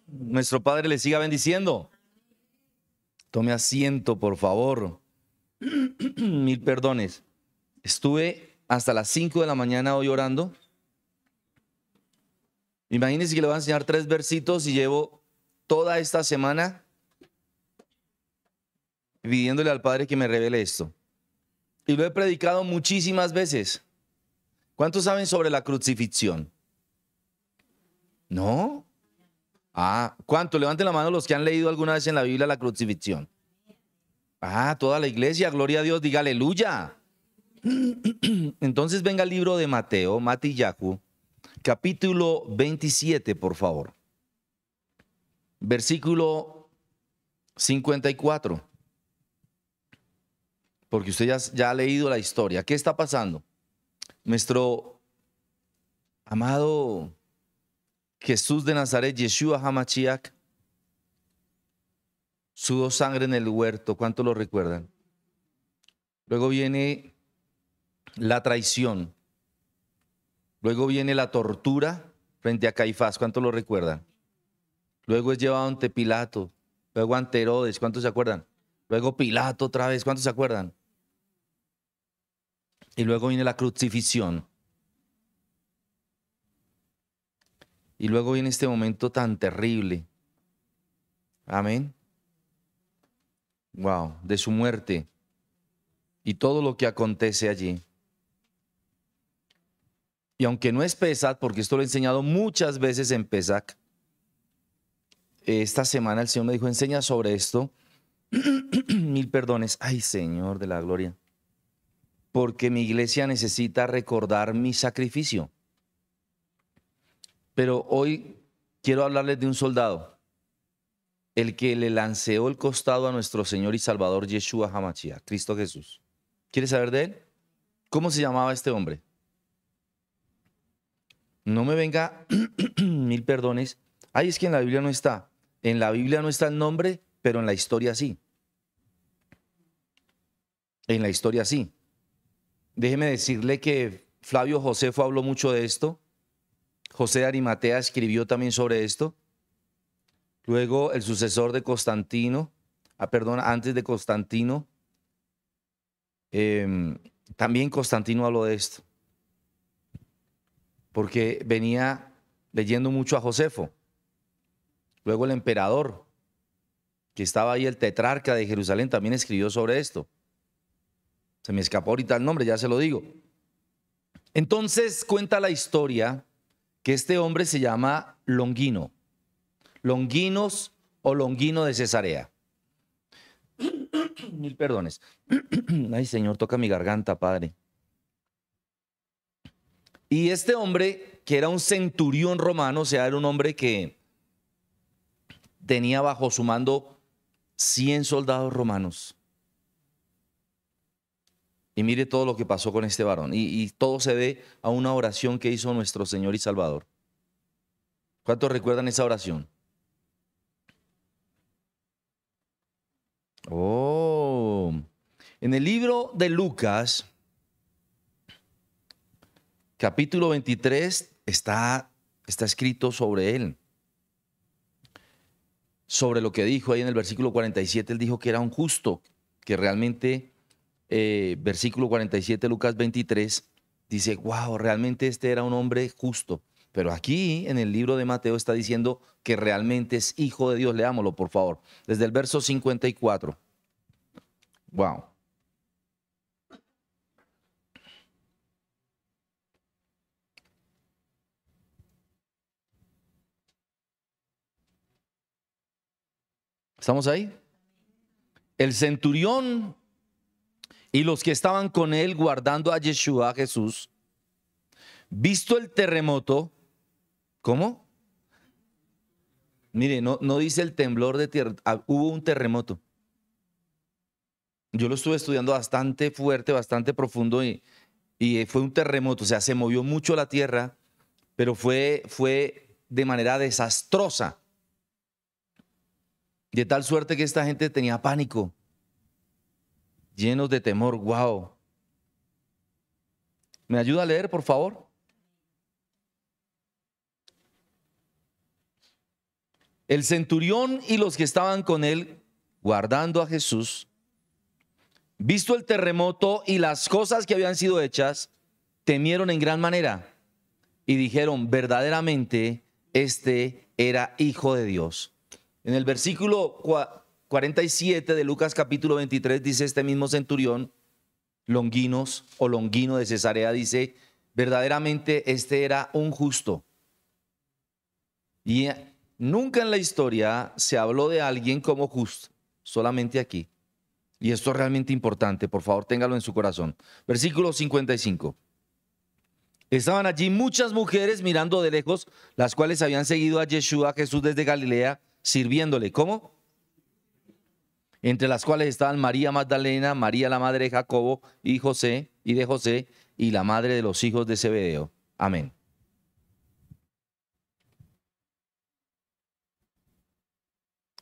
Nuestro Padre le siga bendiciendo. Tome asiento, por favor. Mil perdones. Estuve hasta las 5 de la mañana hoy orando. Imagínense que le voy a enseñar 3 versitos y llevo toda esta semana pidiéndole al Padre que me revele esto. Y lo he predicado muchísimas veces. ¿Cuántos saben sobre la crucifixión? ¿No? ¿Cuánto? Levanten la mano los que han leído alguna vez en la Biblia la crucifixión. Toda la iglesia, gloria a Dios, diga aleluya. Entonces venga el libro de Mateo, Matiyahu, capítulo 27, por favor. Versículo 54. Porque usted ya ha leído la historia. ¿Qué está pasando? Nuestro amado Jesús de Nazaret, Yeshua HaMashiach, sudó sangre en el huerto. ¿Cuánto lo recuerdan? Luego viene la traición. Luego viene la tortura frente a Caifás. ¿Cuánto lo recuerdan? Luego es llevado ante Pilato. Luego ante Herodes. ¿Cuántos se acuerdan? Luego Pilato otra vez. ¿Cuántos se acuerdan? Y luego viene la crucifixión. Y luego viene este momento tan terrible. Amén. Wow, de su muerte y todo lo que acontece allí. Y aunque no es Pesach, porque esto lo he enseñado muchas veces en Pesach, esta semana el Señor me dijo, enseña sobre esto. Mil perdones. Ay, Señor de la gloria. Porque mi iglesia necesita recordar mi sacrificio. Pero hoy quiero hablarles de un soldado, el que le lanceó el costado a nuestro Señor y Salvador Yeshua HaMashiach, Cristo Jesús. ¿Quieres saber de él? ¿Cómo se llamaba este hombre? No me venga, mil perdones. Ay, es que en la Biblia no está. En la Biblia no está el nombre, pero en la historia sí. En la historia sí. Déjeme decirle que Flavio Josefo habló mucho de esto. José de Arimatea escribió también sobre esto. Luego el sucesor de Constantino, antes de Constantino, también Constantino habló de esto. Porque venía leyendo mucho a Josefo. Luego el emperador, que estaba ahí, el tetrarca de Jerusalén, también escribió sobre esto. Se me escapó ahorita el nombre, ya se lo digo. Entonces cuenta la historia que este hombre se llama Longino. Longinos o Longino de Cesarea. Mil perdones. Ay, Señor, toca mi garganta, Padre. Y este hombre, que era un centurión romano, o sea, era un hombre que tenía bajo su mando 100 soldados romanos. Y mire todo lo que pasó con este varón. Y todo se debe a una oración que hizo nuestro Señor y Salvador. ¿Cuántos recuerdan esa oración? En el libro de Lucas, capítulo 23, está escrito sobre él. Sobre lo que dijo ahí en el versículo 47, él dijo que era un justo, que realmente, versículo 47, Lucas 23, dice, wow, realmente este era un hombre justo. Pero aquí en el libro de Mateo está diciendo que realmente es hijo de Dios. Leámoslo, por favor, desde el verso 54. Wow. ¿Estamos ahí? El centurión y los que estaban con él guardando a Yeshua, Jesús, visto el terremoto, ¿cómo? Mire, no dice el temblor de tierra, hubo un terremoto. Yo lo estuve estudiando bastante fuerte, bastante profundo y fue un terremoto, o sea, se movió mucho la tierra, pero fue de manera desastrosa. De tal suerte que esta gente tenía pánico, llenos de temor. Wow. ¿Me ayuda a leer, por favor? El centurión y los que estaban con él, guardando a Jesús, visto el terremoto y las cosas que habían sido hechas, temieron en gran manera y dijeron, verdaderamente este era Hijo de Dios. En el versículo 47 de Lucas capítulo 23 dice este mismo centurión, Longinos o Longino de Cesarea, dice, verdaderamente este era un justo. Y nunca en la historia se habló de alguien como justo, solamente aquí. Y esto es realmente importante, por favor, téngalo en su corazón. Versículo 55. Estaban allí muchas mujeres mirando de lejos, las cuales habían seguido a Yeshua, Jesús desde Galilea, sirviéndole. ¿Cómo? Entre las cuales estaban María Magdalena, María la madre de Jacobo y de José, y la madre de los hijos de Zebedeo. Amén.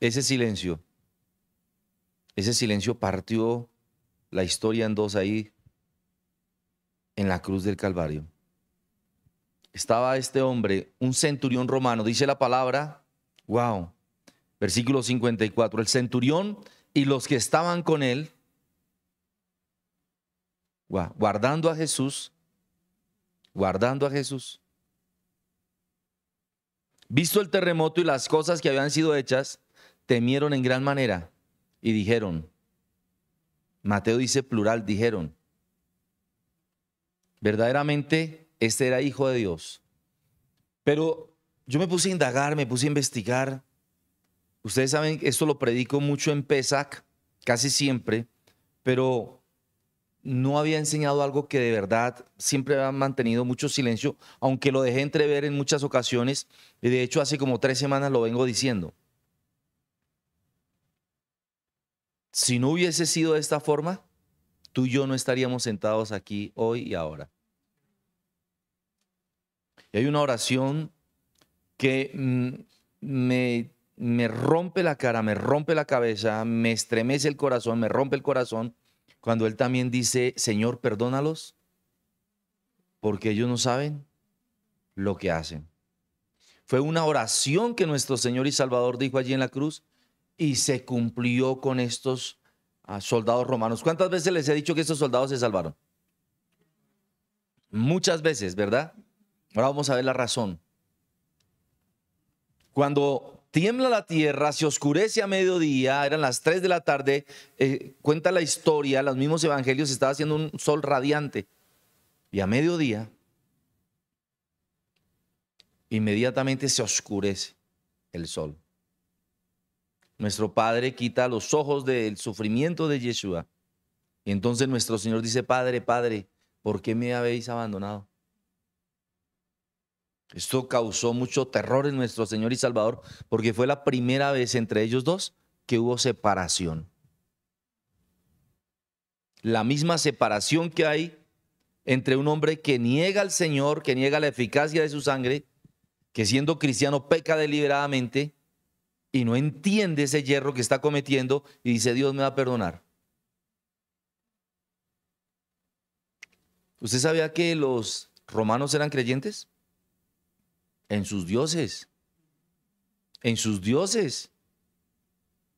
Ese silencio partió la historia en dos ahí en la cruz del Calvario. Estaba este hombre, un centurión romano, dice la palabra, wow, versículo 54, el centurión y los que estaban con él, wow, guardando a Jesús, visto el terremoto y las cosas que habían sido hechas, temieron en gran manera y dijeron, Mateo dice plural, dijeron, verdaderamente este era Hijo de Dios. Pero yo me puse a indagar, me puse a investigar. Ustedes saben que esto lo predico mucho en Pesach, casi siempre, pero no había enseñado algo que de verdad siempre ha mantenido mucho silencio, aunque lo dejé entrever en muchas ocasiones, y de hecho hace como 3 semanas lo vengo diciendo. Si no hubiese sido de esta forma, tú y yo no estaríamos sentados aquí hoy y ahora. Y hay una oración que me rompe la cara, me rompe la cabeza, me estremece el corazón, me rompe el corazón, cuando él también dice, Señor, perdónalos, porque ellos no saben lo que hacen. Fue una oración que nuestro Señor y Salvador dijo allí en la cruz y se cumplió con estos soldados romanos. ¿Cuántas veces les he dicho que estos soldados se salvaron? Muchas veces, ¿verdad? Ahora vamos a ver la razón. Cuando tiembla la tierra, se oscurece a mediodía, eran las 3 de la tarde, cuenta la historia, los mismos evangelios, estaba haciendo un sol radiante. Y a mediodía, inmediatamente se oscurece el sol. Nuestro Padre quita los ojos del sufrimiento de Yeshua. Y entonces nuestro Señor dice, Padre, Padre, ¿por qué me habéis abandonado? Esto causó mucho terror en nuestro Señor y Salvador porque fue la primera vez entre ellos dos que hubo separación. La misma separación que hay entre un hombre que niega al Señor, que niega la eficacia de su sangre, que siendo cristiano peca deliberadamente y no entiende ese yerro que está cometiendo y dice, Dios me va a perdonar. ¿Usted sabía que los romanos eran creyentes? En sus dioses. En sus dioses.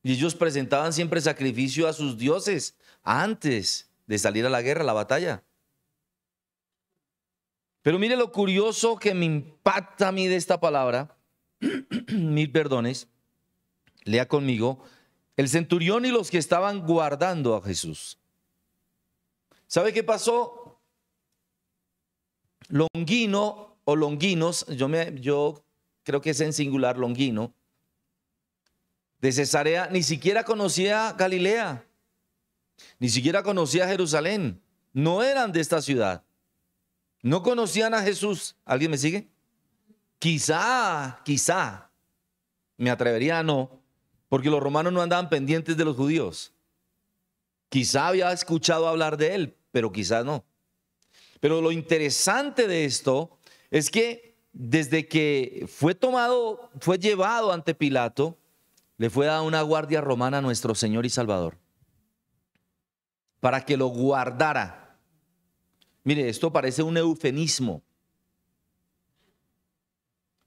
Y ellos presentaban siempre sacrificio a sus dioses antes de salir a la guerra, a la batalla. Pero mire lo curioso que me impacta a mí de esta palabra. Mil perdones. Lea conmigo. El centurión y los que estaban guardando a Jesús. ¿Sabe qué pasó? Longino o Longinos, yo creo que es en singular, Longino, de Cesarea, ni siquiera conocía Galilea, ni siquiera conocía Jerusalén, no eran de esta ciudad, no conocían a Jesús. ¿Alguien me sigue? Quizá, me atrevería a no, porque los romanos no andaban pendientes de los judíos. Quizá había escuchado hablar de él, pero quizá no. Pero lo interesante de esto es que desde que fue llevado ante Pilato, le fue dada una guardia romana a nuestro Señor y Salvador para que lo guardara. Mire, esto parece un eufemismo,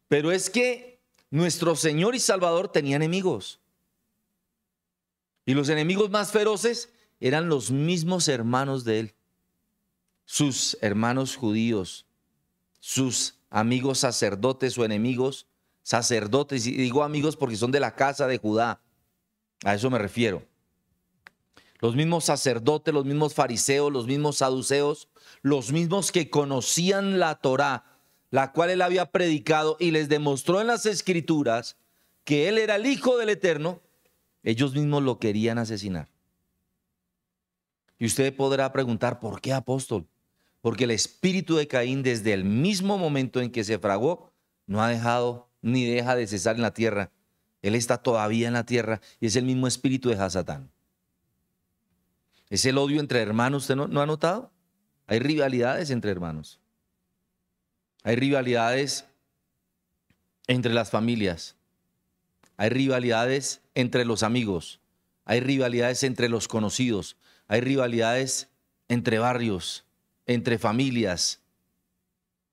pero es que nuestro Señor y Salvador tenía enemigos. Y los enemigos más feroces eran los mismos hermanos de él, sus hermanos judíos, sus amigos sacerdotes o enemigos sacerdotes. Y digo amigos porque son de la casa de Judá. A eso me refiero. Los mismos sacerdotes, los mismos fariseos, los mismos saduceos, los mismos que conocían la Torá, la cual él había predicado y les demostró en las Escrituras que él era el Hijo del Eterno, ellos mismos lo querían asesinar. Y usted podrá preguntar, ¿por qué, apóstol? Porque el espíritu de Caín, desde el mismo momento en que se fragó, no ha dejado ni deja de cesar en la tierra. Él está todavía en la tierra y es el mismo espíritu de Hasatán. Es el odio entre hermanos. ¿Usted no ha notado? Hay rivalidades entre hermanos. Hay rivalidades entre las familias. Hay rivalidades entre los amigos. Hay rivalidades entre los conocidos. Hay rivalidades entre barrios, entre familias,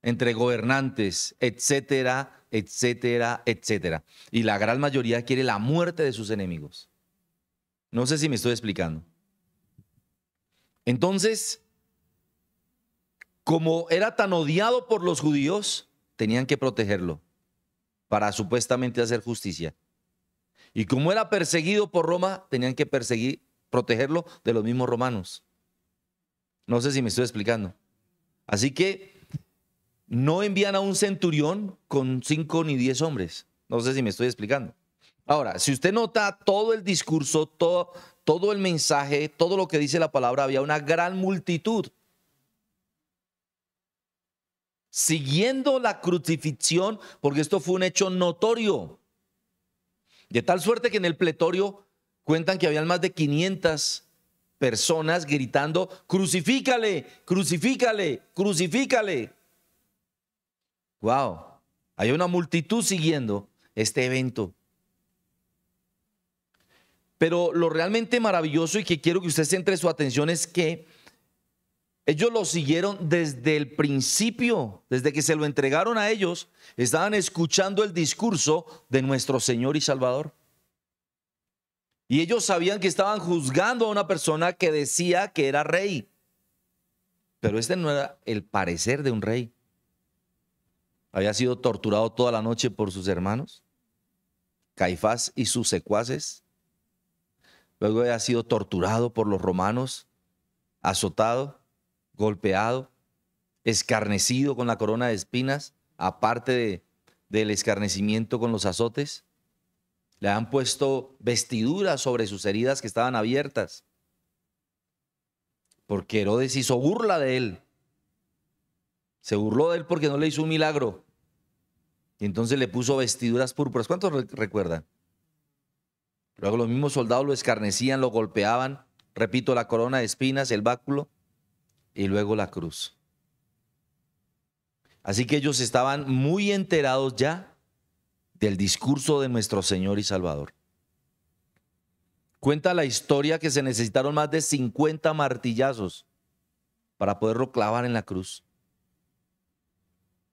entre gobernantes, etcétera, etcétera, etcétera. Y la gran mayoría quiere la muerte de sus enemigos. No sé si me estoy explicando. Entonces, como era tan odiado por los judíos, tenían que protegerlo para supuestamente hacer justicia. Y como era perseguido por Roma, tenían que protegerlo de los mismos romanos. No sé si me estoy explicando. Así que no envían a un centurión con 5 ni 10 hombres. No sé si me estoy explicando. Ahora, si usted nota todo el discurso, todo el mensaje, todo lo que dice la palabra, había una gran multitud siguiendo la crucifixión, porque esto fue un hecho notorio. De tal suerte que en el pretorio cuentan que habían más de 500 personas gritando: crucifícale, crucifícale, crucifícale. Wow, hay una multitud siguiendo este evento. Pero lo realmente maravilloso y que quiero que usted centre su atención es que ellos lo siguieron desde el principio, desde que se lo entregaron a ellos, estaban escuchando el discurso de nuestro Señor y Salvador. Y ellos sabían que estaban juzgando a una persona que decía que era rey. Pero este no era el parecer de un rey. Había sido torturado toda la noche por sus hermanos, Caifás y sus secuaces. Luego había sido torturado por los romanos, azotado, golpeado, escarnecido con la corona de espinas, aparte del escarnecimiento con los azotes. Le han puesto vestiduras sobre sus heridas que estaban abiertas, porque Herodes hizo burla de él. Se burló de él porque no le hizo un milagro. Y entonces le puso vestiduras púrpuras. ¿Cuántos recuerdan? Luego los mismos soldados lo escarnecían, lo golpeaban. Repito, la corona de espinas, el báculo y luego la cruz. Así que ellos estaban muy enterados ya del discurso de nuestro Señor y Salvador. Cuenta la historia que se necesitaron más de 50 martillazos para poderlo clavar en la cruz.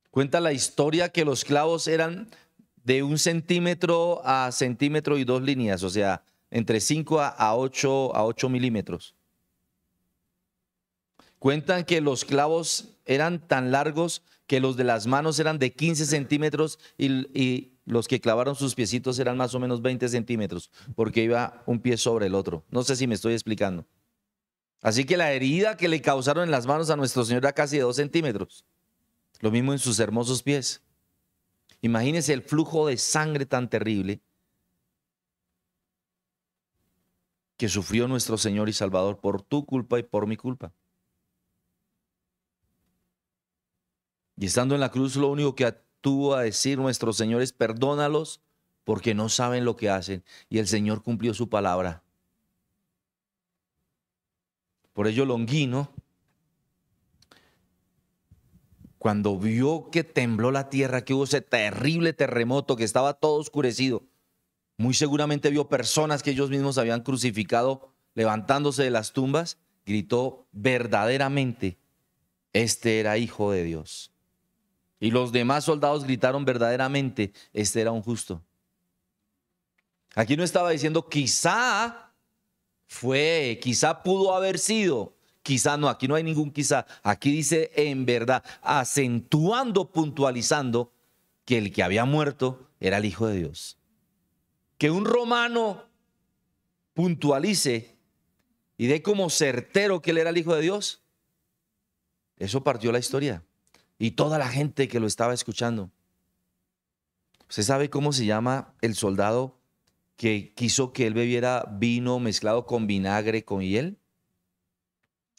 Cuenta la historia que los clavos eran de 1 centímetro a centímetro y 2 líneas, o sea, entre 5 a 8 milímetros. Cuentan que los clavos eran tan largos que los de las manos eran de 15 centímetros y los que clavaron sus piecitos eran más o menos 20 centímetros, porque iba un pie sobre el otro. No sé si me estoy explicando. Así que la herida que le causaron en las manos a nuestro Señor era casi de 2 centímetros. Lo mismo en sus hermosos pies. Imagínense el flujo de sangre tan terrible que sufrió nuestro Señor y Salvador por tu culpa y por mi culpa. Y estando en la cruz, lo único que tuvo a decir nuestro Señor es: perdónalos porque no saben lo que hacen. Y el Señor cumplió su palabra. Por ello Longuino, cuando vio que tembló la tierra, que hubo ese terrible terremoto, que estaba todo oscurecido, muy seguramente vio personas que ellos mismos habían crucificado levantándose de las tumbas, gritó: verdaderamente, este era Hijo de Dios. Y los demás soldados gritaron verdaderamente, este era un justo. Aquí no estaba diciendo quizá fue, quizá pudo haber sido, quizá no, aquí no hay ningún quizá. Aquí dice en verdad, acentuando, puntualizando que el que había muerto era el Hijo de Dios. Que un romano puntualice y dé como certero que él era el Hijo de Dios, eso partió la historia. Y toda la gente que lo estaba escuchando. ¿Usted sabe cómo se llama el soldado que quiso que él bebiera vino mezclado con vinagre, con hiel?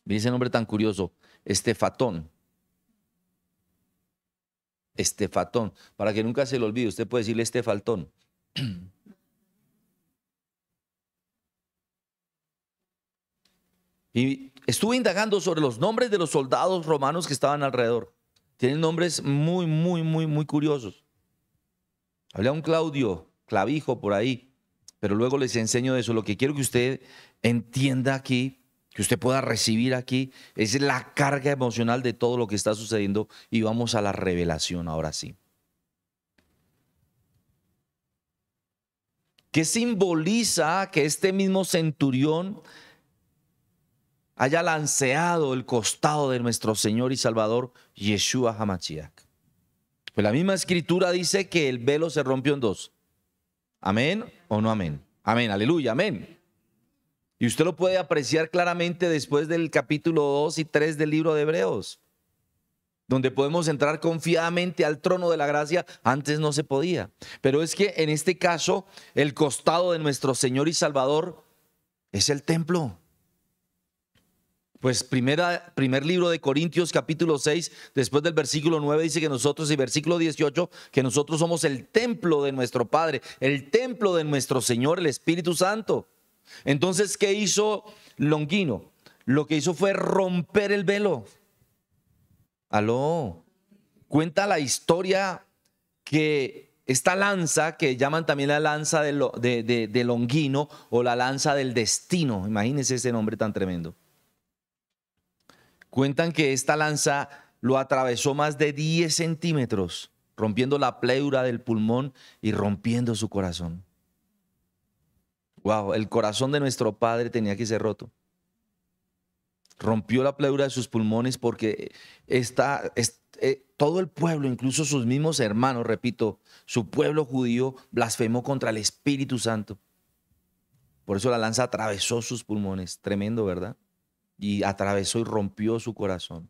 Mire ese nombre tan curioso, Estefatón. Estefatón. Para que nunca se lo olvide, usted puede decirle Estefaltón. Y estuve indagando sobre los nombres de los soldados romanos que estaban alrededor. Tienen nombres muy curiosos. Había un Clavijo por ahí, pero luego les enseño eso. Lo que quiero que usted entienda aquí, que usted pueda recibir aquí, es la carga emocional de todo lo que está sucediendo. Y vamos a la revelación ahora sí. ¿Qué simboliza que este mismo centurión haya lanceado el costado de nuestro Señor y Salvador, Yeshua HaMashiach? Pues la misma escritura dice que el velo se rompió en dos. ¿Amén o no amén? Amén, aleluya, amén. Y usted lo puede apreciar claramente después del capítulo 2 y 3 del libro de Hebreos, donde podemos entrar confiadamente al trono de la gracia. Antes no se podía. Pero es que en este caso, el costado de nuestro Señor y Salvador es el templo. Pues primer libro de Corintios capítulo 6, después del versículo 9 dice que nosotros, y versículo 18, que nosotros somos el templo de nuestro Padre, el templo de nuestro Señor, el Espíritu Santo. Entonces, ¿qué hizo Longino? Lo que hizo fue romper el velo. Aló. Cuenta la historia que esta lanza, que llaman también la lanza de Longino o la lanza del destino, imagínense ese nombre tan tremendo. Cuentan que esta lanza lo atravesó más de 10 centímetros, rompiendo la pleura del pulmón y rompiendo su corazón. Wow, el corazón de nuestro Padre tenía que ser roto. Rompió la pleura de sus pulmones porque todo el pueblo, incluso sus mismos hermanos, repito, su pueblo judío blasfemó contra el Espíritu Santo. Por eso la lanza atravesó sus pulmones. Tremendo, ¿verdad? Y atravesó y rompió su corazón.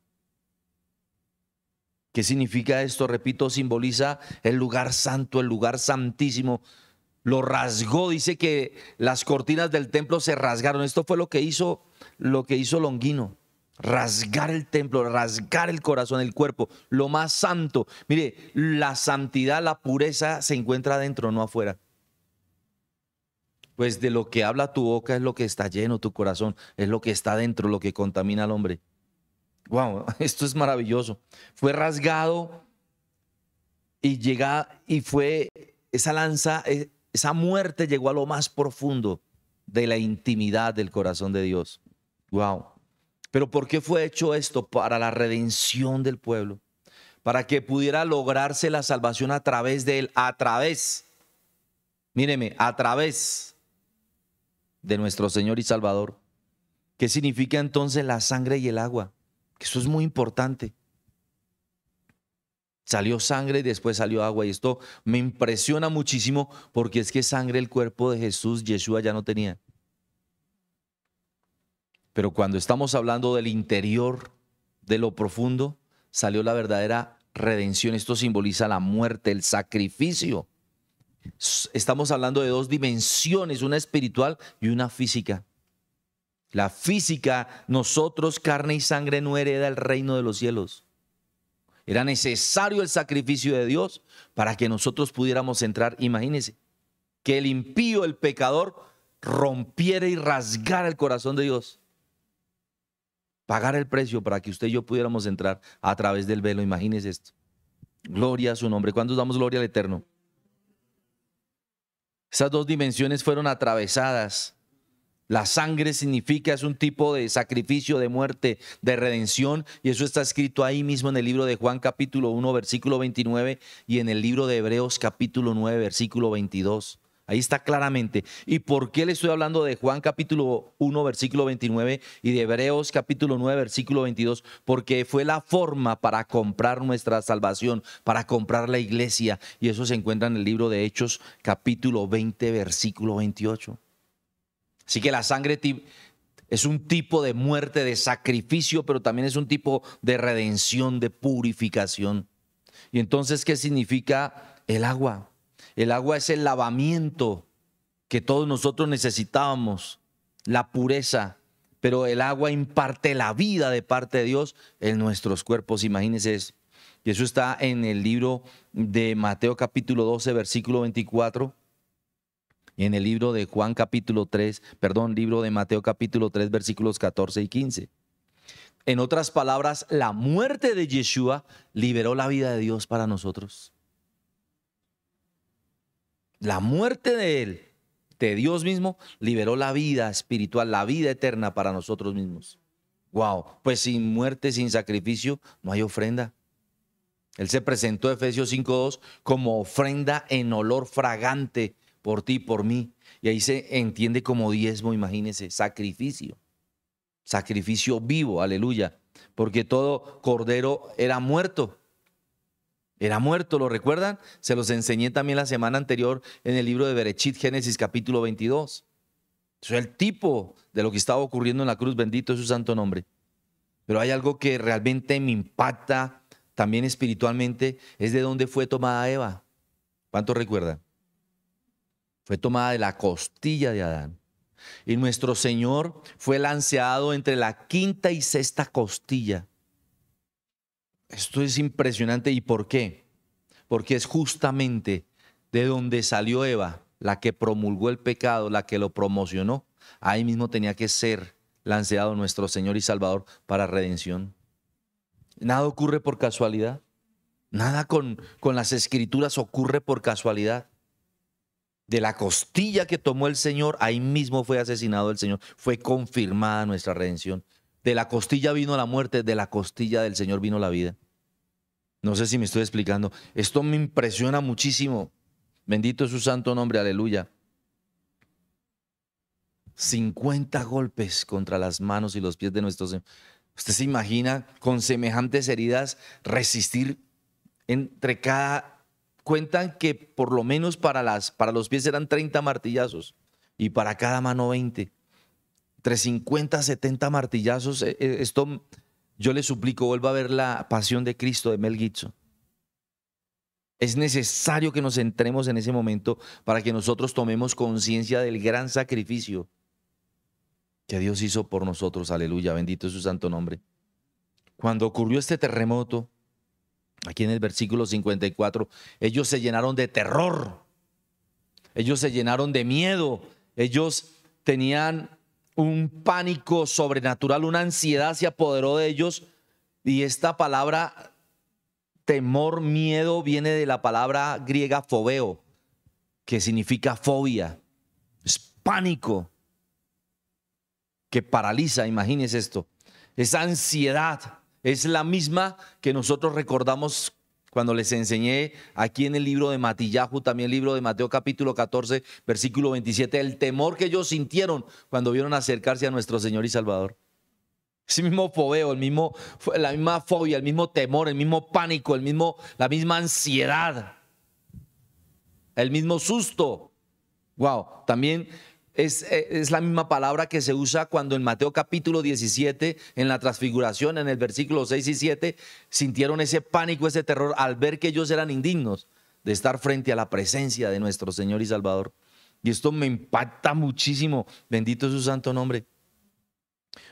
¿Qué significa esto? Repito, simboliza el lugar santo, el lugar santísimo. Lo rasgó, dice que las cortinas del templo se rasgaron. Esto fue lo que hizo Longino. Rasgar el templo, rasgar el corazón, el cuerpo, lo más santo. Mire, la santidad, la pureza se encuentra adentro, no afuera. Pues de lo que habla tu boca es lo que está lleno tu corazón, es lo que está dentro, lo que contamina al hombre. Wow, esto es maravilloso. Fue rasgado y fue esa lanza, esa muerte llegó a lo más profundo de la intimidad del corazón de Dios. Wow. Pero ¿por qué fue hecho esto? Para la redención del pueblo, para que pudiera lograrse la salvación a través de él, míreme, a través de nuestro Señor y Salvador. ¿Qué significa entonces la sangre y el agua? Que eso es muy importante. Salió sangre y después salió agua, y esto me impresiona muchísimo porque es que sangre el cuerpo de Jesús, Yeshua, ya no tenía. Pero cuando estamos hablando del interior, de lo profundo, salió la verdadera redención. Esto simboliza la muerte, el sacrificio. Estamos hablando de dos dimensiones, una espiritual y una física. La física, nosotros, carne y sangre, no hereda el reino de los cielos. Era necesario el sacrificio de Dios para que nosotros pudiéramos entrar. Imagínense que el impío, el pecador, rompiera y rasgara el corazón de Dios. Pagar el precio para que usted y yo pudiéramos entrar a través del velo. Imagínense esto. Gloria a su nombre. ¿Cuándo damos gloria al Eterno? Esas dos dimensiones fueron atravesadas La sangre significa, es un tipo de sacrificio, de muerte, de redención, y eso está escrito ahí mismo en el libro de Juan capítulo 1, versículo 29, y en el libro de Hebreos capítulo 9, versículo 22. Ahí está claramente. ¿Y por qué le estoy hablando de Juan capítulo 1, versículo 29 y de Hebreos capítulo 9, versículo 22? Porque fue la forma para comprar nuestra salvación, para comprar la iglesia, y eso se encuentra en el libro de Hechos capítulo 20, versículo 28. Así que la sangre es un tipo de muerte, de sacrificio, pero también es un tipo de redención, de purificación. Y entonces, ¿qué significa el agua? El agua es el lavamiento que todos nosotros necesitábamos, la pureza, pero el agua imparte la vida de parte de Dios en nuestros cuerpos. Imagínense eso. Y eso está en el libro de Mateo capítulo 12, versículo 24. Y en el libro de Juan capítulo 3, perdón, libro de Mateo capítulo 3, versículos 14 y 15. En otras palabras, la muerte de Yeshua liberó la vida de Dios para nosotros. La muerte de Él, de Dios mismo, liberó la vida espiritual, la vida eterna para nosotros mismos. Wow, pues sin muerte, sin sacrificio, no hay ofrenda. Él se presentó, Efesios 5:2, como ofrenda en olor fragante por ti y por mí. Y ahí se entiende como diezmo, imagínense, sacrificio. Sacrificio vivo, aleluya. Porque todo cordero era muerto. Era muerto, ¿lo recuerdan? Se los enseñé también la semana anterior en el libro de Berechit, Génesis capítulo 22. Eso es el tipo de lo que estaba ocurriendo en la cruz, bendito es su santo nombre. Pero hay algo que realmente me impacta también espiritualmente, es de dónde fue tomada Eva. ¿Cuántos recuerdan? Fue tomada de la costilla de Adán. Y nuestro Señor fue lanceado entre la quinta y sexta costilla. Esto es impresionante. ¿Y por qué? Porque es justamente de donde salió Eva, la que promulgó el pecado, la que lo promocionó. Ahí mismo tenía que ser lanceado nuestro Señor y Salvador para redención. Nada ocurre por casualidad. Nada con las escrituras ocurre por casualidad. De la costilla que tomó el Señor, ahí mismo fue asesinado el Señor. Fue confirmada nuestra redención. De la costilla vino la muerte, de la costilla del Señor vino la vida. No sé si me estoy explicando. Esto me impresiona muchísimo. Bendito es su santo nombre, aleluya. 50 golpes contra las manos y los pies de nuestro Señor. ¿Usted se imagina con semejantes heridas resistir entre cada... Cuentan que por lo menos para los pies eran 30 martillazos y para cada mano 20. Entre 50 a 70 martillazos. Esto yo le suplico, vuelva a ver La Pasión de Cristo de Mel Gibson. Es necesario que nos centremos en ese momento para que nosotros tomemos conciencia del gran sacrificio que Dios hizo por nosotros. Aleluya, bendito es su santo nombre. Cuando ocurrió este terremoto, aquí en el versículo 54, ellos se llenaron de terror, ellos se llenaron de miedo, ellos tenían un pánico sobrenatural, una ansiedad se apoderó de ellos, y esta palabra temor, miedo, viene de la palabra griega fobeo, que significa fobia, es pánico que paraliza. Imagínense esto, esa ansiedad es la misma que nosotros recordamos cuando les enseñé aquí en el libro de Matillahu, también el libro de Mateo capítulo 14, versículo 27, el temor que ellos sintieron cuando vieron acercarse a nuestro Señor y Salvador. Ese mismo fobeo, la misma fobia, el mismo temor, el mismo pánico, la misma ansiedad, el mismo susto. Wow, también es la misma palabra que se usa cuando en Mateo capítulo 17, en la transfiguración, en el versículo 6 y 7, sintieron ese pánico, ese terror al ver que ellos eran indignos de estar frente a la presencia de nuestro Señor y Salvador. Y esto me impacta muchísimo, bendito es su santo nombre.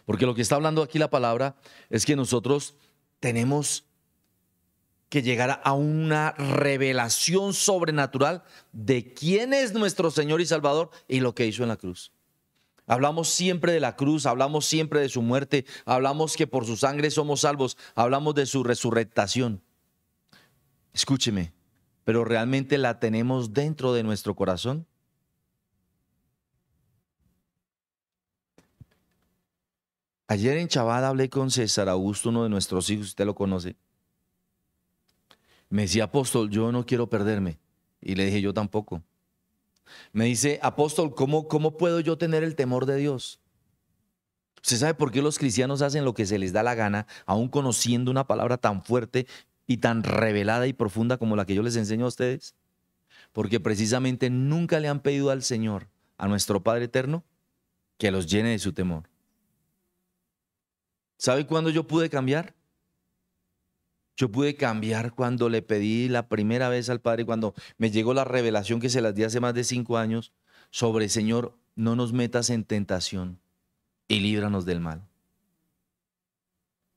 Porque lo que está hablando aquí la palabra es que nosotros tenemos que llegar a una revelación sobrenatural de quién es nuestro Señor y Salvador y lo que hizo en la cruz. Hablamos siempre de la cruz, hablamos siempre de su muerte, hablamos que por su sangre somos salvos, hablamos de su resurrectación. Escúcheme, pero ¿realmente la tenemos dentro de nuestro corazón? Ayer en Chabad hablé con César Augusto, uno de nuestros hijos, usted lo conoce. Me decía, apóstol, yo no quiero perderme. Y le dije, yo tampoco. Me dice, apóstol, ¿cómo puedo yo tener el temor de Dios? ¿Usted sabe por qué los cristianos hacen lo que se les da la gana, aún conociendo una palabra tan fuerte y tan revelada y profunda como la que yo les enseño a ustedes? Porque precisamente nunca le han pedido al Señor, a nuestro Padre Eterno, que los llene de su temor. ¿Sabe cuándo yo pude cambiar? Yo pude cambiar cuando le pedí la primera vez al Padre, cuando me llegó la revelación que se las di hace más de 5 años, sobre Señor, no nos metas en tentación y líbranos del mal.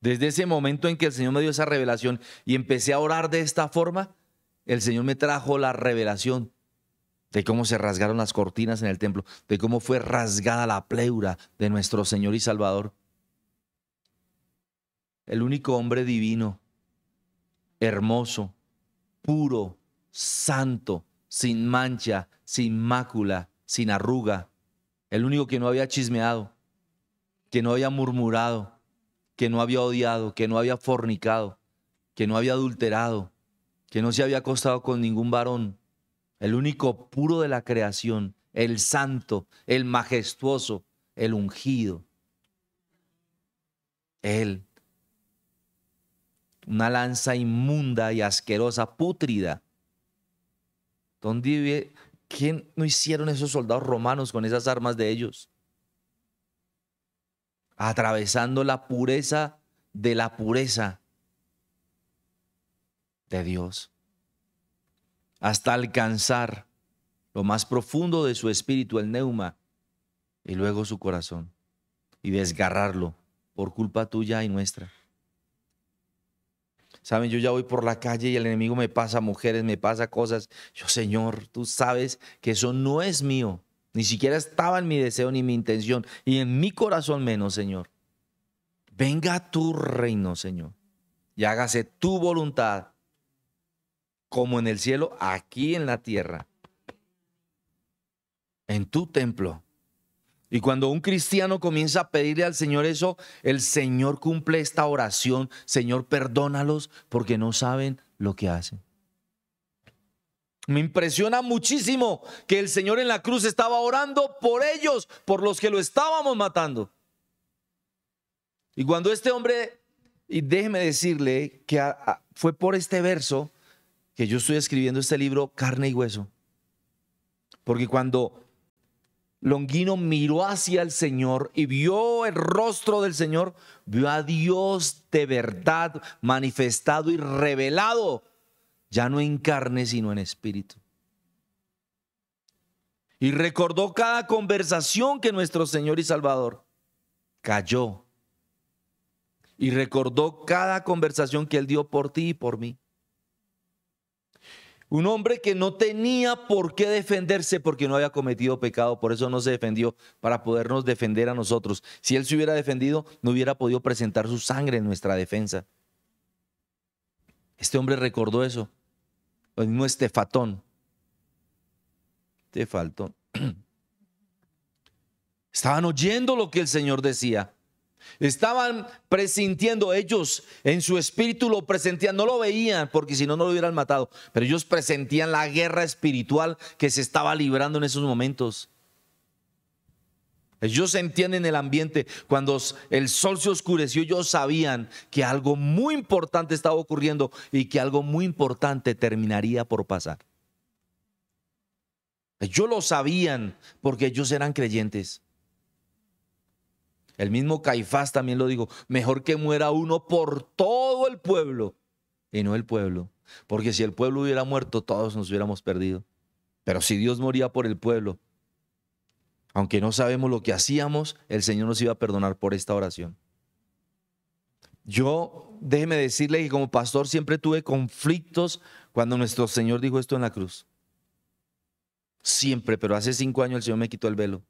Desde ese momento en que el Señor me dio esa revelación y empecé a orar de esta forma, el Señor me trajo la revelación de cómo se rasgaron las cortinas en el templo, de cómo fue rasgada la pleura de nuestro Señor y Salvador. El único hombre divino, hermoso, puro, santo, sin mancha, sin mácula, sin arruga. El único que no había chismeado, que no había murmurado, que no había odiado, que no había fornicado, que no había adulterado, que no se había acostado con ningún varón. El único puro de la creación, el santo, el majestuoso, el ungido. Él, una lanza inmunda y asquerosa, pútrida. ¿Dónde vive? ¿Qué no hicieron esos soldados romanos con esas armas de ellos? Atravesando la pureza de la pureza de Dios, hasta alcanzar lo más profundo de su espíritu, el neuma, y luego su corazón, y desgarrarlo por culpa tuya y nuestra. Saben, yo ya voy por la calle y el enemigo me pasa mujeres, me pasa cosas. Yo, Señor, tú sabes que eso no es mío. Ni siquiera estaba en mi deseo ni mi intención. Y en mi corazón menos, Señor. Venga tu reino, Señor. Y hágase tu voluntad, como en el cielo, aquí en la tierra. En tu templo. Y cuando un cristiano comienza a pedirle al Señor eso, el Señor cumple esta oración. Señor, perdónalos porque no saben lo que hacen. Me impresiona muchísimo que el Señor en la cruz estaba orando por ellos, por los que lo estábamos matando. Y cuando este hombre, y déjeme decirle que fue por este verso que yo estoy escribiendo este libro, Carne y Hueso. Porque cuando Longino miró hacia el Señor y vio el rostro del Señor, vio a Dios de verdad manifestado y revelado, ya no en carne sino en espíritu. Y recordó cada conversación que nuestro Señor y Salvador cayó. Y recordó cada conversación que Él dio por ti y por mí. Un hombre que no tenía por qué defenderse porque no había cometido pecado, por eso no se defendió, para podernos defender a nosotros. Si él se hubiera defendido, no hubiera podido presentar su sangre en nuestra defensa. Este hombre recordó eso. El mismo Estefatón. Te faltó. Estaban oyendo lo que el Señor decía. Estaban presintiendo, ellos en su espíritu lo presentían, no lo veían porque si no, no lo hubieran matado, pero ellos presentían la guerra espiritual que se estaba librando en esos momentos. Ellos sentían en el ambiente, cuando el sol se oscureció, ellos sabían que algo muy importante estaba ocurriendo y que algo muy importante terminaría por pasar. Ellos lo sabían porque ellos eran creyentes. El mismo Caifás también lo dijo, mejor que muera uno por todo el pueblo y no el pueblo. Porque si el pueblo hubiera muerto, todos nos hubiéramos perdido. Pero si Dios moría por el pueblo, aunque no sabemos lo que hacíamos, el Señor nos iba a perdonar por esta oración. Yo, déjeme decirle que como pastor siempre tuve conflictos cuando nuestro Señor dijo esto en la cruz. Siempre, pero hace 5 años el Señor me quitó el velo.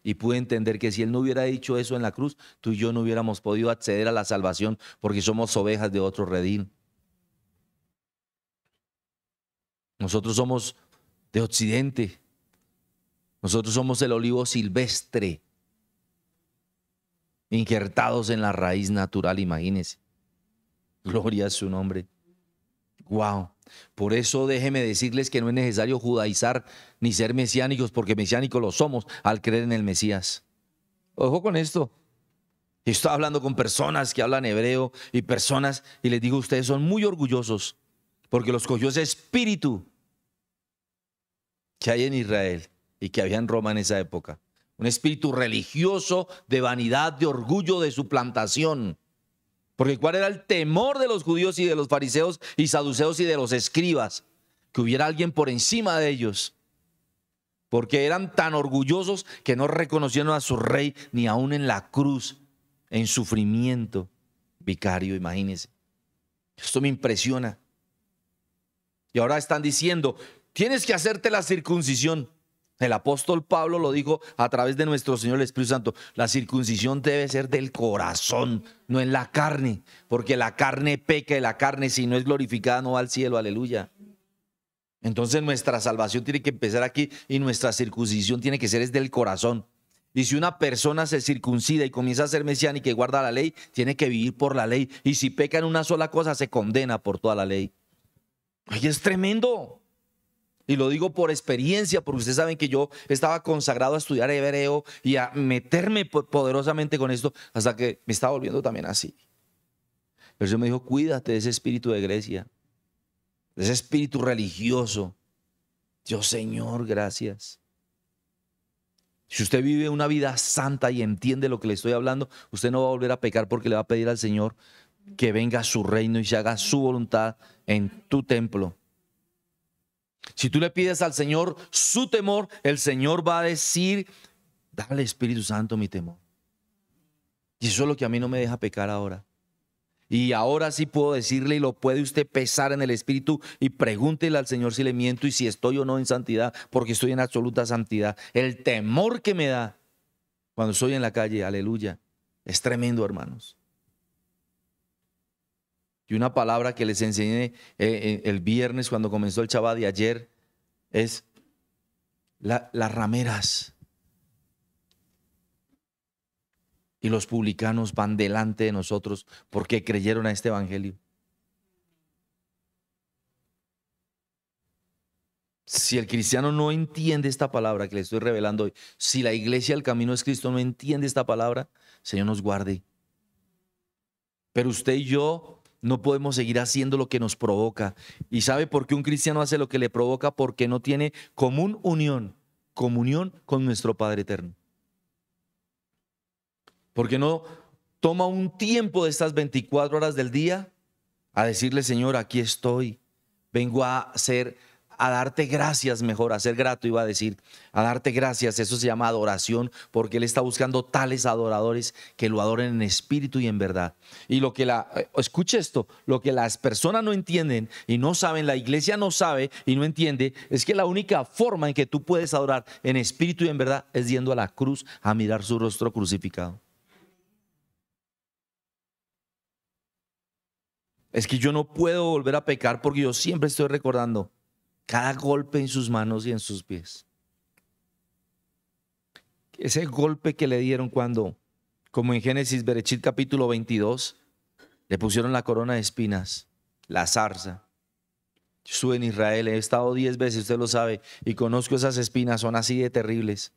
Y pude entender que si Él no hubiera dicho eso en la cruz, tú y yo no hubiéramos podido acceder a la salvación porque somos ovejas de otro redil. Nosotros somos de Occidente. Nosotros somos el olivo silvestre. injertados en la raíz natural, imagínense. Gloria a su nombre. Wow. Por eso déjeme decirles que no es necesario judaizar ni ser mesiánicos, porque mesiánicos lo somos al creer en el Mesías. Ojo con esto. Estoy hablando con personas que hablan hebreo y personas, y les digo, ustedes son muy orgullosos porque los cogió ese espíritu que hay en Israel y que había en Roma en esa época. Un espíritu religioso de vanidad, de orgullo, de suplantación. Porque ¿cuál era el temor de los judíos y de los fariseos y saduceos y de los escribas? Que hubiera alguien por encima de ellos. Porque eran tan orgullosos que no reconocieron a su rey ni aún en la cruz, en sufrimiento vicario, imagínense. Esto me impresiona. Y ahora están diciendo, tienes que hacerte la circuncisión. El apóstol Pablo lo dijo a través de nuestro Señor el Espíritu Santo. La circuncisión debe ser del corazón, no en la carne, porque la carne peca y la carne, si no es glorificada, no va al cielo. Aleluya. Entonces nuestra salvación tiene que empezar aquí y nuestra circuncisión tiene que ser es del corazón. Y si una persona se circuncida y comienza a ser mesiánica y guarda la ley, tiene que vivir por la ley. Y si peca en una sola cosa, se condena por toda la ley. Ay, es tremendo. Y lo digo por experiencia, porque ustedes saben que yo estaba consagrado a estudiar hebreo y a meterme poderosamente con esto, hasta que me estaba volviendo también así. Pero Dios me dijo, cuídate de ese espíritu de Grecia, de ese espíritu religioso. Dios, Señor, gracias. Si usted vive una vida santa y entiende lo que le estoy hablando, usted no va a volver a pecar, porque le va a pedir al Señor que venga a su reino y se haga su voluntad en tu templo. Si tú le pides al Señor su temor, el Señor va a decir, dale, Espíritu Santo, mi temor. Y eso es lo que a mí no me deja pecar ahora. Y ahora sí puedo decirle, y lo puede usted pesar en el Espíritu, y pregúntele al Señor si le miento y si estoy o no en santidad, porque estoy en absoluta santidad. El temor que me da cuando estoy en la calle, aleluya, es tremendo, hermanos. Y una palabra que les enseñé el viernes cuando comenzó el Shabbat de ayer es las rameras. Y los publicanos van delante de nosotros porque creyeron a este evangelio. Si el cristiano no entiende esta palabra que le estoy revelando hoy, si la iglesia del camino es Cristo no entiende esta palabra, Señor nos guarde. Pero usted y yo no podemos seguir haciendo lo que nos provoca. ¿Y sabe por qué un cristiano hace lo que le provoca? Porque no tiene comunión con nuestro Padre eterno. Porque no toma un tiempo de estas 24 horas del día a decirle, Señor, aquí estoy, vengo a darte gracias, mejor, a ser grato, iba a decir, a darte gracias. Eso se llama adoración, porque Él está buscando tales adoradores que lo adoren en espíritu y en verdad. Y escuche esto, lo que las personas no entienden y no saben, la iglesia no sabe y no entiende, es que la única forma en que tú puedes adorar en espíritu y en verdad es yendo a la cruz a mirar su rostro crucificado. Es que yo no puedo volver a pecar porque yo siempre estoy recordando cada golpe en sus manos y en sus pies. Ese golpe que le dieron cuando, como en Génesis Berechit capítulo 22, le pusieron la corona de espinas, la zarza. Yo estuve en Israel, he estado 10 veces, usted lo sabe, y conozco esas espinas, son así de terribles.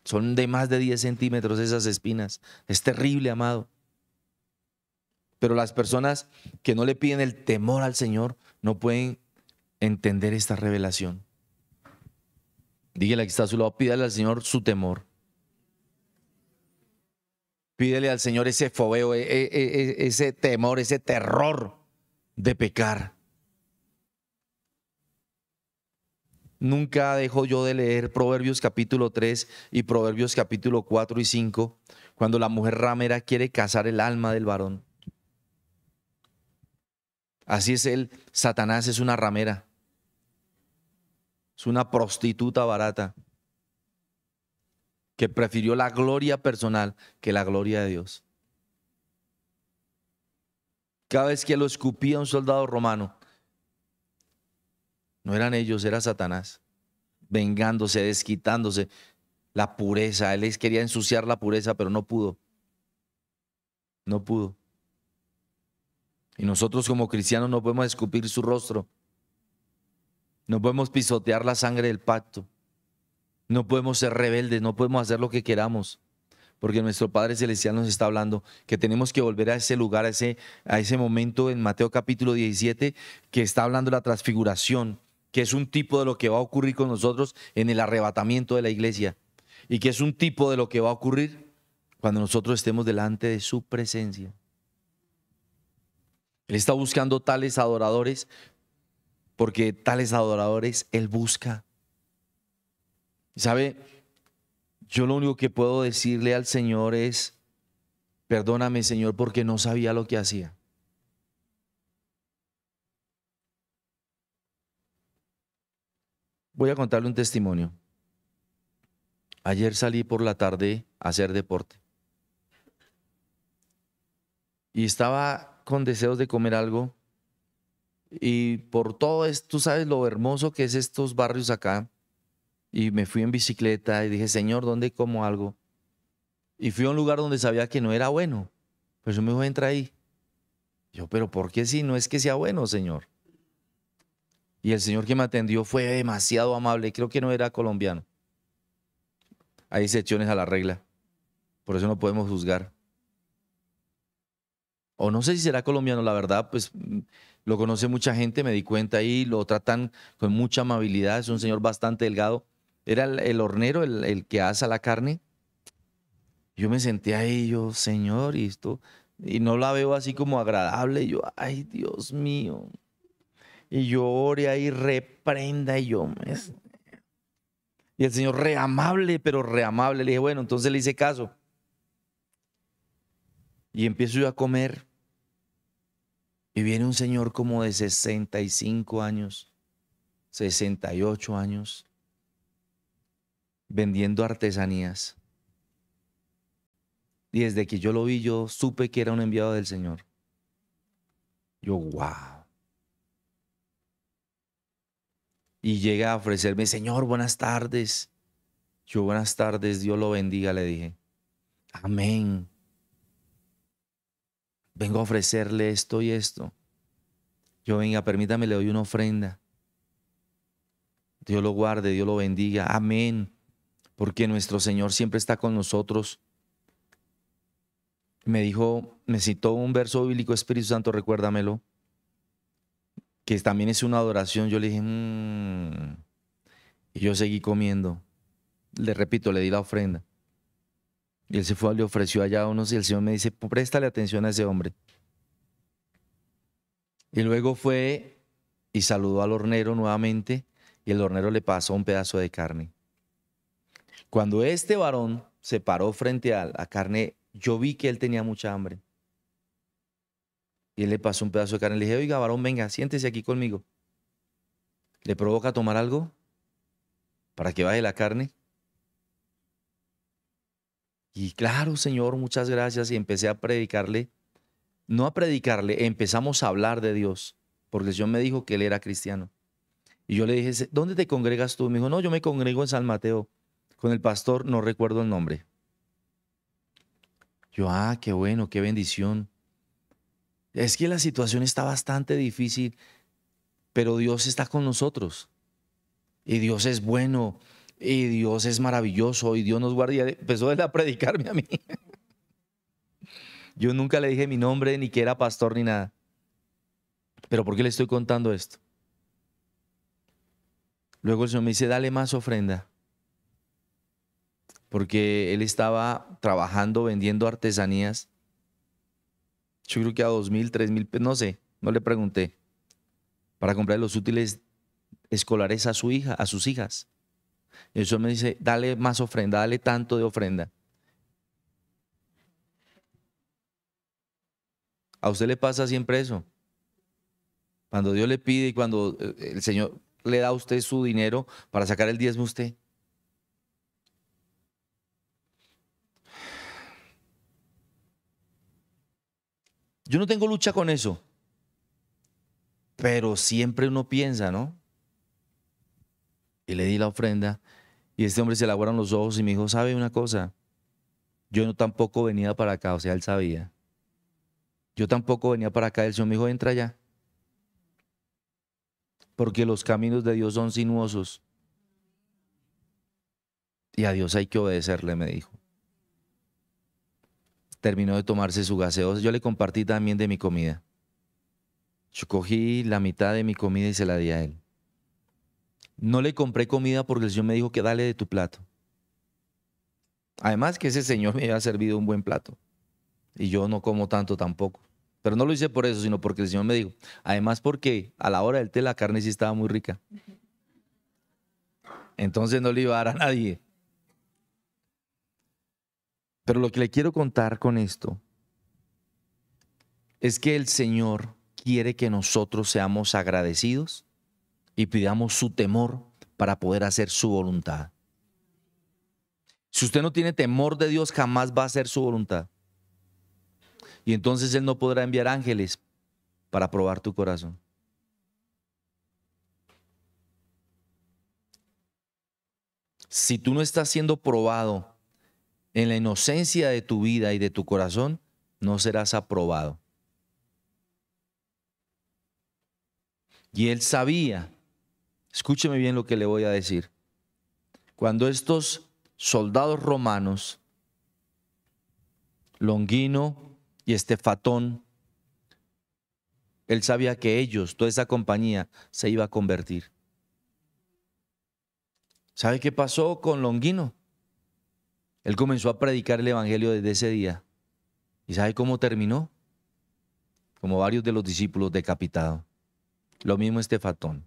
Son de más de 10 centímetros esas espinas. Es terrible, amado. Pero las personas que no le piden el temor al Señor no pueden entender esta revelación. Dígale que está a su lado, pídale al Señor su temor. Pídele al Señor ese fobeo, ese temor, ese terror de pecar. Nunca dejo yo de leer Proverbios capítulo 3 y Proverbios capítulo 4 y 5, cuando la mujer ramera quiere cazar el alma del varón. Así es Satanás es una ramera. Es una prostituta barata que prefirió la gloria personal que la gloria de Dios. Cada vez que lo escupía un soldado romano, no eran ellos, era Satanás, vengándose, desquitándose la pureza. Él les quería ensuciar la pureza, pero no pudo. No pudo. Y nosotros como cristianos no podemos escupir su rostro. No podemos pisotear la sangre del pacto. No podemos ser rebeldes, no podemos hacer lo que queramos. Porque nuestro Padre Celestial nos está hablando que tenemos que volver a ese lugar, a ese momento en Mateo capítulo 17, que está hablando de la transfiguración, que es un tipo de lo que va a ocurrir con nosotros en el arrebatamiento de la iglesia. Y que es un tipo de lo que va a ocurrir cuando nosotros estemos delante de su presencia. Él está buscando tales adoradores, porque tales adoradores Él busca. ¿Sabe? Yo lo único que puedo decirle al Señor es, perdóname, Señor, porque no sabía lo que hacía. Voy a contarle un testimonio. Ayer salí por la tarde a hacer deporte. Y estaba con deseos de comer algo. Y por todo esto, tú sabes lo hermoso que es estos barrios acá. Y me fui en bicicleta y dije, Señor, ¿dónde como algo? Y fui a un lugar donde sabía que no era bueno. Pues yo me dijo, entra ahí. Yo, pero ¿por qué si no es que sea bueno, Señor? Y el señor que me atendió fue demasiado amable. Creo que no era colombiano. Hay excepciones a la regla. Por eso no podemos juzgar. O no sé si será colombiano, la verdad, pues lo conoce mucha gente, me di cuenta ahí, lo tratan con mucha amabilidad. Es un señor bastante delgado. Era el hornero, el que asa la carne. Yo me senté ahí, yo, Señor, y esto, y no la veo así como agradable. Y yo, ay, Dios mío. Y yo oré ahí, reprenda, y yo y el Señor re amable, pero re amable. Le dije, bueno, entonces le hice caso. Y empiezo yo a comer. Y viene un señor como de 65 años, 68 años, vendiendo artesanías. Y desde que yo lo vi, yo supe que era un enviado del Señor. Yo, wow. Y llega a ofrecerme, Señor, buenas tardes. Yo, buenas tardes, Dios lo bendiga, le dije. Amén. Vengo a ofrecerle esto y esto. Yo, venga, permítame, le doy una ofrenda. Dios lo guarde, Dios lo bendiga. Amén. Porque nuestro Señor siempre está con nosotros. Me dijo, me citó un verso bíblico, Espíritu Santo, recuérdamelo, que también es una adoración. Yo le dije, y yo seguí comiendo. Le repito, le di la ofrenda. Y él se fue, le ofreció allá a unos y el Señor me dice, préstale atención a ese hombre. Y luego fue y saludó al hornero nuevamente y el hornero le pasó un pedazo de carne. Cuando este varón se paró frente a la carne, yo vi que él tenía mucha hambre. Y él le pasó un pedazo de carne. Le dije, oiga, varón, venga, siéntese aquí conmigo. ¿Le provoca tomar algo para que baje la carne? Y claro, Señor, muchas gracias. Y empecé a predicarle. No a predicarle, empezamos a hablar de Dios, porque el Señor me dijo que él era cristiano. Y yo le dije, ¿dónde te congregas tú? Me dijo, no, yo me congrego en San Mateo, con el pastor, no recuerdo el nombre. Yo, qué bueno, qué bendición. Es que la situación está bastante difícil, pero Dios está con nosotros. Y Dios es bueno, y Dios es maravilloso, y Dios nos guarda. Y empezó él a predicarme a mí. Yo nunca le dije mi nombre, ni que era pastor, ni nada. ¿Pero por qué le estoy contando esto? Luego el Señor me dice, dale más ofrenda. Porque él estaba trabajando, vendiendo artesanías. Yo creo que a 2,000, 3,000, no sé, no le pregunté. Para comprar los útiles escolares a su hija, a sus hijas. Y el Señor me dice, dale más ofrenda, dale tanto de ofrenda. ¿A usted le pasa siempre eso? Cuando Dios le pide y cuando el Señor le da a usted su dinero para sacar el diezmo a usted. Yo no tengo lucha con eso, pero siempre uno piensa, ¿no? Y le di la ofrenda y este hombre se le aguaron los ojos y me dijo, ¿sabe una cosa? Yo no tampoco venía para acá, o sea, él sabía. Yo tampoco venía para acá. El Señor me dijo, entra ya. Porque los caminos de Dios son sinuosos. Y a Dios hay que obedecerle, me dijo. Terminó de tomarse su gaseosa. Yo le compartí también de mi comida. Yo cogí la mitad de mi comida y se la di a él. No le compré comida porque el Señor me dijo que dale de tu plato. Además que ese señor me había servido un buen plato. Y yo no como tanto tampoco. Pero no lo hice por eso, sino porque el Señor me dijo. Además porque a la hora del té la carne sí estaba muy rica. Entonces no le iba a dar a nadie. Pero lo que le quiero contar con esto es que el Señor quiere que nosotros seamos agradecidos y pidamos su temor para poder hacer su voluntad. Si usted no tiene temor de Dios, jamás va a hacer su voluntad. Y entonces Él no podrá enviar ángeles para probar tu corazón. Si tú no estás siendo probado en la inocencia de tu vida y de tu corazón, no serás aprobado. Y Él sabía, escúcheme bien lo que le voy a decir, cuando estos soldados romanos, Longino y Estefatón, Él sabía que ellos, toda esa compañía, se iba a convertir. ¿Sabe qué pasó con Longino? Él comenzó a predicar el evangelio desde ese día. ¿Y sabe cómo terminó? Como varios de los discípulos decapitados. Lo mismo Estefatón.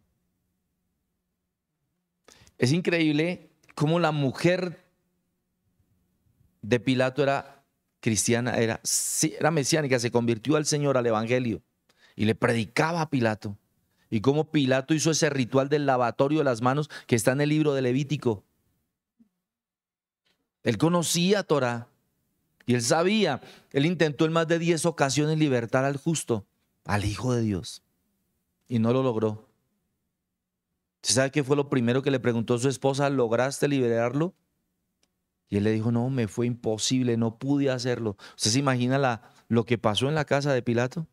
Es increíble cómo la mujer de Pilato era cristiana, era mesiánica, se convirtió al Señor, al evangelio, y le predicaba a Pilato. Y cómo Pilato hizo ese ritual del lavatorio de las manos que está en el libro de Levítico. Él conocía Torá y él sabía, él intentó en más de 10 ocasiones libertar al justo, al Hijo de Dios, y no lo logró. ¿Usted sabe qué fue lo primero que le preguntó a su esposa? ¿Lograste liberarlo? Y él le dijo, no, me fue imposible, no pude hacerlo. ¿Usted se imagina lo que pasó en la casa de Pilato?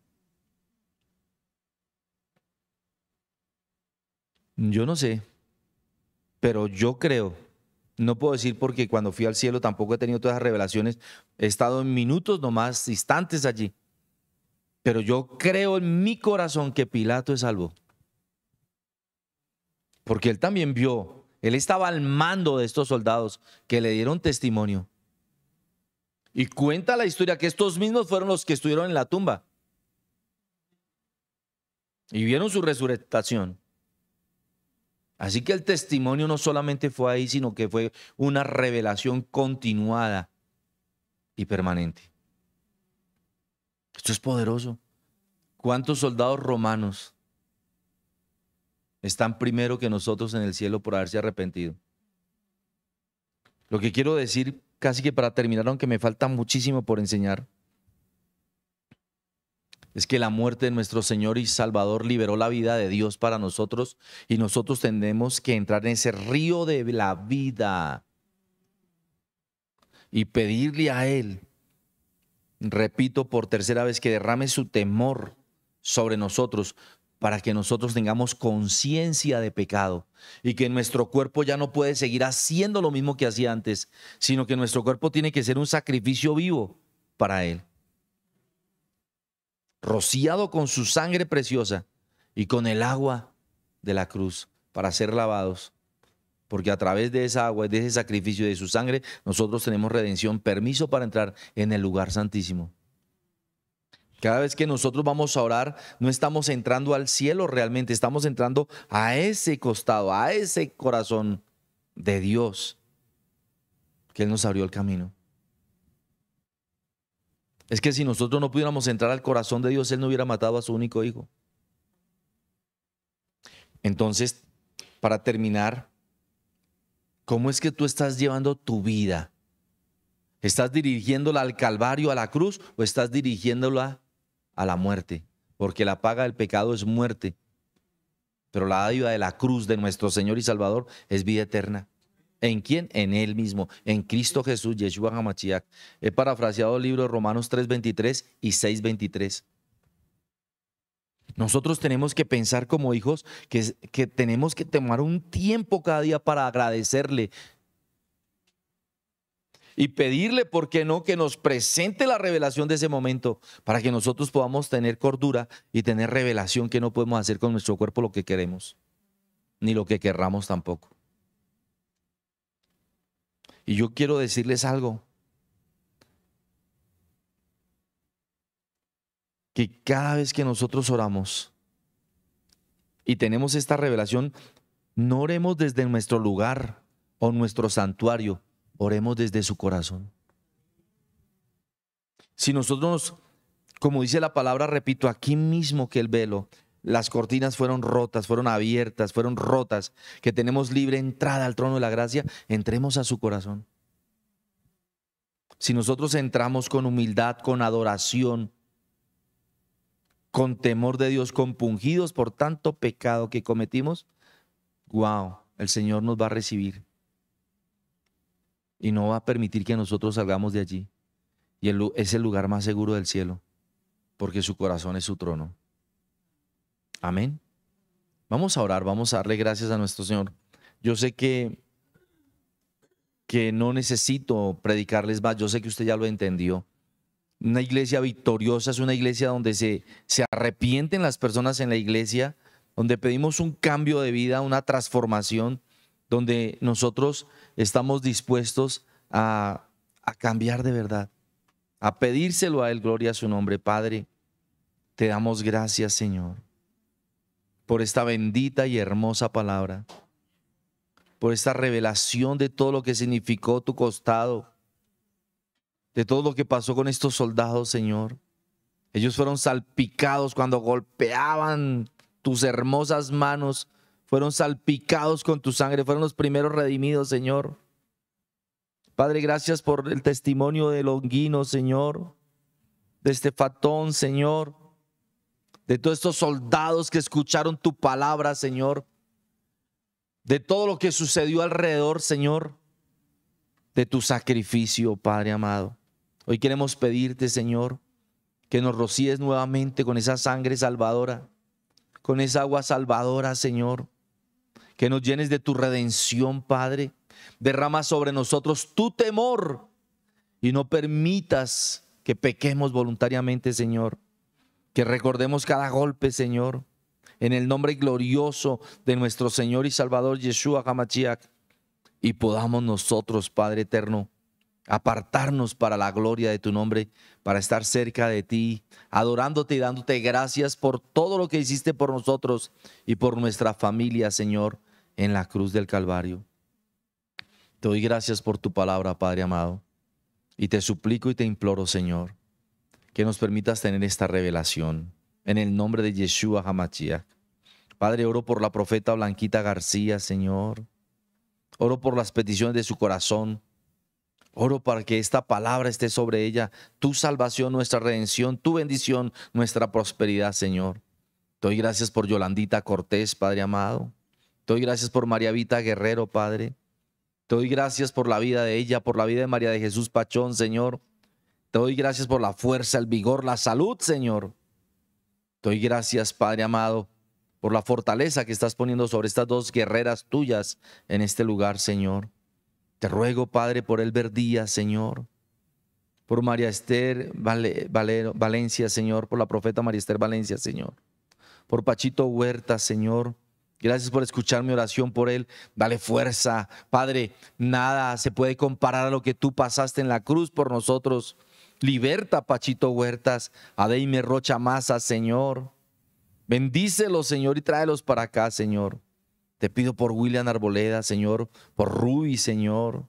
Yo no sé, pero yo creo, no puedo decir porque cuando fui al cielo tampoco he tenido todas las revelaciones, he estado en minutos nomás, instantes allí, pero yo creo en mi corazón que Pilato es salvo, porque él también vio, él estaba al mando de estos soldados que le dieron testimonio, y cuenta la historia que estos mismos fueron los que estuvieron en la tumba y vieron su resurrectación. Así que el testimonio no solamente fue ahí, sino que fue una revelación continuada y permanente. Esto es poderoso. ¿Cuántos soldados romanos están primero que nosotros en el cielo por haberse arrepentido? Lo que quiero decir, casi que para terminar, aunque me falta muchísimo por enseñar, es que la muerte de nuestro Señor y Salvador liberó la vida de Dios para nosotros y nosotros tenemos que entrar en ese río de la vida y pedirle a Él, repito por tercera vez, que derrame su temor sobre nosotros para que nosotros tengamos conciencia de pecado y que nuestro cuerpo ya no puede seguir haciendo lo mismo que hacía antes, sino que nuestro cuerpo tiene que ser un sacrificio vivo para Él, rociado con su sangre preciosa y con el agua de la cruz para ser lavados, porque a través de esa agua, de ese sacrificio y de su sangre, nosotros tenemos redención, permiso para entrar en el lugar santísimo. Cada vez que nosotros vamos a orar, no estamos entrando al cielo realmente, estamos entrando a ese costado, a ese corazón de Dios, que Él nos abrió el camino. Es que si nosotros no pudiéramos entrar al corazón de Dios, Él no hubiera matado a su único hijo. Entonces, para terminar, ¿cómo es que tú estás llevando tu vida? ¿Estás dirigiéndola al Calvario, a la cruz, o estás dirigiéndola a la muerte? Porque la paga del pecado es muerte, pero la dádiva de la cruz de nuestro Señor y Salvador es vida eterna. ¿En quién? En Él mismo, en Cristo Jesús, Yeshua HaMashiach. He parafraseado el libro de Romanos 3:23 y 6:23. Nosotros tenemos que pensar como hijos que tenemos que tomar un tiempo cada día para agradecerle y pedirle, ¿por qué no?, que nos presente la revelación de ese momento para que nosotros podamos tener cordura y tener revelación, que no podemos hacer con nuestro cuerpo lo que queremos, ni lo que querramos tampoco. Y yo quiero decirles algo, que cada vez que nosotros oramos y tenemos esta revelación, no oremos desde nuestro lugar o nuestro santuario, oremos desde su corazón. Si nosotros, como dice la palabra, repito, aquí mismo que el velo, las cortinas fueron rotas, fueron abiertas, fueron rotas, que tenemos libre entrada al trono de la gracia, entremos a su corazón. Si nosotros entramos con humildad, con adoración, con temor de Dios, compungidos por tanto pecado que cometimos, wow, el Señor nos va a recibir y no va a permitir que nosotros salgamos de allí. Y es el lugar más seguro del cielo, porque su corazón es su trono. Amén. Vamos a orar, vamos a darle gracias a nuestro Señor. Yo sé que no necesito predicarles más, yo sé que usted ya lo entendió. Una iglesia victoriosa es una iglesia donde se arrepienten las personas en la iglesia, donde pedimos un cambio de vida, una transformación, donde nosotros estamos dispuestos a cambiar de verdad, a pedírselo a Él. Gloria a su nombre. Padre, te damos gracias, Señor, por esta bendita y hermosa palabra, por esta revelación de todo lo que significó tu costado, de todo lo que pasó con estos soldados, Señor. Ellos fueron salpicados cuando golpeaban tus hermosas manos, fueron salpicados con tu sangre, fueron los primeros redimidos, Señor. Padre, gracias por el testimonio de Longuino, Señor, de Estefatón, Señor, de todos estos soldados que escucharon tu palabra, Señor, de todo lo que sucedió alrededor, Señor, de tu sacrificio, Padre amado. Hoy queremos pedirte, Señor, que nos rocíes nuevamente con esa sangre salvadora, con esa agua salvadora, Señor, que nos llenes de tu redención, Padre. Derrama sobre nosotros tu temor y no permitas que pequemos voluntariamente, Señor. Que recordemos cada golpe, Señor, en el nombre glorioso de nuestro Señor y Salvador Yeshua HaMashiach, y podamos nosotros, Padre eterno, apartarnos para la gloria de tu nombre, para estar cerca de ti, adorándote y dándote gracias por todo lo que hiciste por nosotros y por nuestra familia, Señor, en la cruz del Calvario. Te doy gracias por tu palabra, Padre amado, y te suplico y te imploro, Señor, que nos permitas tener esta revelación en el nombre de Yeshua HaMashiach. Padre, oro por la profeta Blanquita García, Señor. Oro por las peticiones de su corazón. Oro para que esta palabra esté sobre ella, tu salvación, nuestra redención, tu bendición, nuestra prosperidad, Señor. Te doy gracias por Yolandita Cortés, Padre amado. Te doy gracias por María Vita Guerrero, Padre. Te doy gracias por la vida de ella, por la vida de María de Jesús Pachón, Señor. Te doy gracias por la fuerza, el vigor, la salud, Señor. Te doy gracias, Padre amado, por la fortaleza que estás poniendo sobre estas dos guerreras tuyas en este lugar, Señor. Te ruego, Padre, por Elber Díaz, Señor, por María Esther Valencia, Señor, por la profeta María Esther Valencia, Señor, por Pachito Huerta, Señor. Gracias por escuchar mi oración por él. Dale fuerza, Padre. Nada se puede comparar a lo que tú pasaste en la cruz por nosotros. Liberta, Pachito Huertas, a Deime Rocha Maza, Señor. Bendícelos, Señor, y tráelos para acá, Señor. Te pido por William Arboleda, Señor, por Ruby, Señor.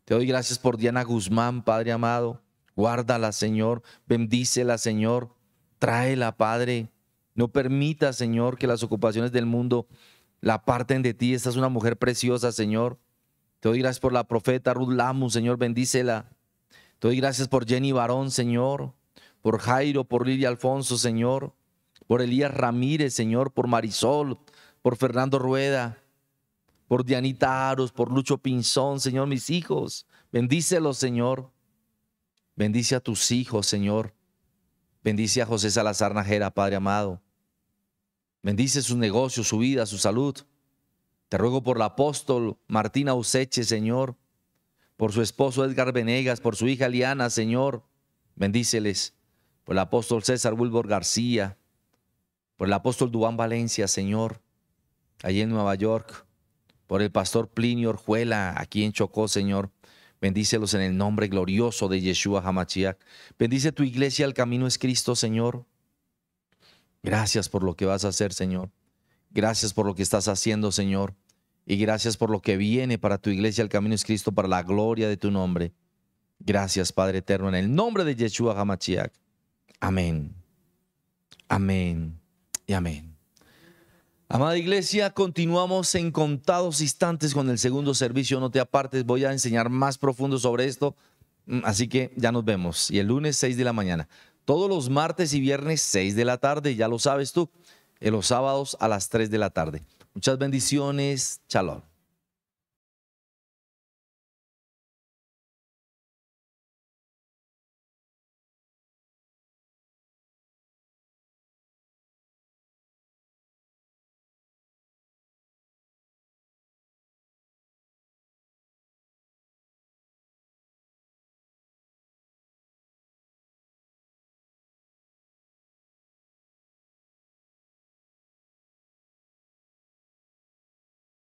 Te doy gracias por Diana Guzmán, Padre amado. Guárdala, Señor. Bendícela, Señor. Tráela, Padre. No permita, Señor, que las ocupaciones del mundo la aparten de ti. Esta es una mujer preciosa, Señor. Te doy gracias por la profeta Ruth Lamu, Señor. Bendícela. Te doy gracias por Jenny Barón, Señor. Por Jairo, por Lidia Alfonso, Señor. Por Elías Ramírez, Señor. Por Marisol, por Fernando Rueda, por Dianita Aros, por Lucho Pinzón, Señor, mis hijos. Bendícelos, Señor. Bendice a tus hijos, Señor. Bendice a José Salazar Nájera, Padre amado. Bendice sus negocios, su vida, su salud. Te ruego por el apóstol Martín Auseche, Señor, por su esposo Edgar Venegas, por su hija Liana, Señor. Bendíceles. Por el apóstol César Wilbur García, por el apóstol Duván Valencia, Señor, allí en Nueva York, por el pastor Plinio Orjuela, aquí en Chocó, Señor. Bendícelos en el nombre glorioso de Yeshua HaMashiach. Bendice tu iglesia, el camino es Cristo, Señor. Gracias por lo que vas a hacer, Señor. Gracias por lo que estás haciendo, Señor. Y gracias por lo que viene para tu iglesia, el camino es Cristo, para la gloria de tu nombre. Gracias, Padre eterno, en el nombre de Yeshua HaMashiach. Amén. Amén y amén. Amada iglesia, continuamos en contados instantes con el segundo servicio. No te apartes, voy a enseñar más profundo sobre esto. Así que ya nos vemos. Y el lunes 6 de la mañana. Todos los martes y viernes 6 de la tarde, ya lo sabes tú. En los sábados a las 3 de la tarde. Muchas bendiciones. Shalom.